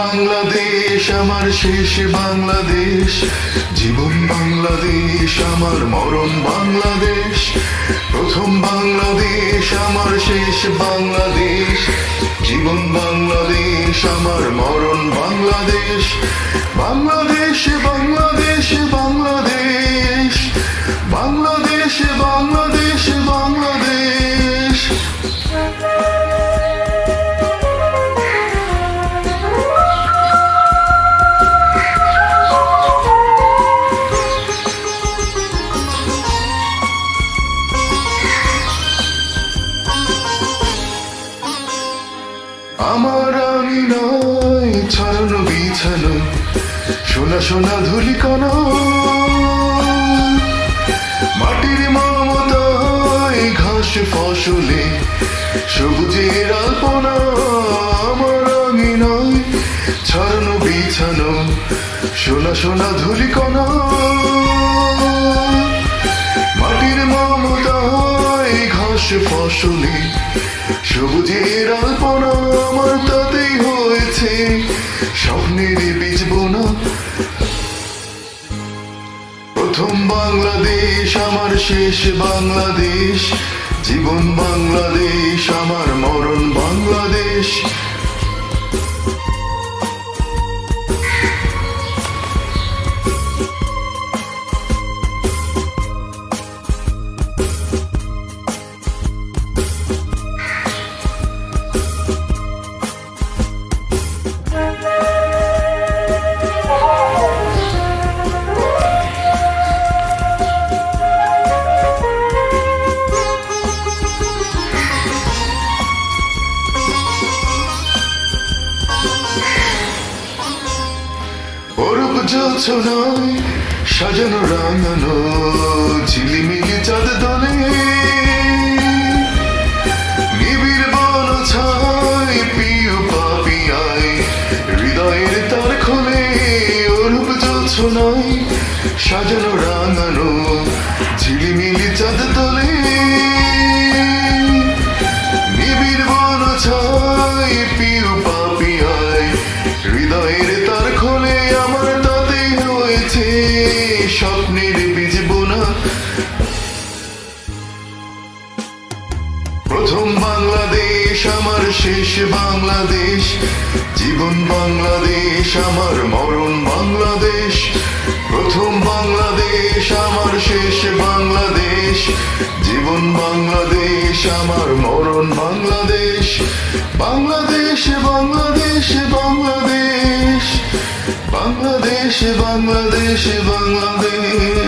বাংলাদেশ আমার শেষ বাংলাদেশ, জীবন বাংলাদেশ আমার মরণ বাংলাদেশ। প্রথম বাংলাদেশ আমার শেষ বাংলাদেশ, জীবন বাংলাদেশ আমার মরণ বাংলাদেশ। বাংলাদেশ বাংলাদেশ বাংলাদেশ, বাংলাদেশ বাংলাদেশ বাংলাদেশ। আমার আঙিনায় ছড়ানো বিছানো সোনা সোনা ধুলিকণা, মাটির মমতায় ঘাস ফসলে সবুজের আলপনা। আমার আঙিনায় ছড়ানো বিছানো সোনা সোনা ধুলিকণা, মাটির মমতায় ঘাস ফসলে সবুজের আলপনা। আমার তাতেই হয়েছে স্বপ্নের বীজ বোনা। প্রথম বাংলাদেশ আমার শেষ বাংলাদেশ, জীবন বাংলাদেশ আমার মরণ বাংলাদেশ। অরূপ জোছনায় সাজানো রাঙানো ঝিলিমিলি চাঁদ দলে, নিবিড় বন ছায় পিউ পাপিয়ায় হৃদয়ের তার খোলে। অরূপ জোছনায় সাজানো রাঙানো ঝিলিমিলি চাঁদ দলে, নিবিড় বন ছায় পিউ পাপিয়ায় হৃদয়ের তার খোলে। আমার তাতেই হয়েছে স্বপ্নের বীজ বোনা। প্রথম বাংলাদেশ আমার শেষ বাংলাদেশ, জীবন বাংলাদেশ আমার মরণ বাংলাদেশ। প্রথম বাংলাদেশ আমার শেষ বাংলাদেশ, জীবন বাংলাদেশ আমার মরণ বাংলাদেশ। বাংলাদেশ বাংলাদেশ বাংলাদেশ, বাংলাদেশ বাংলাদেশ বাংলাদেশ।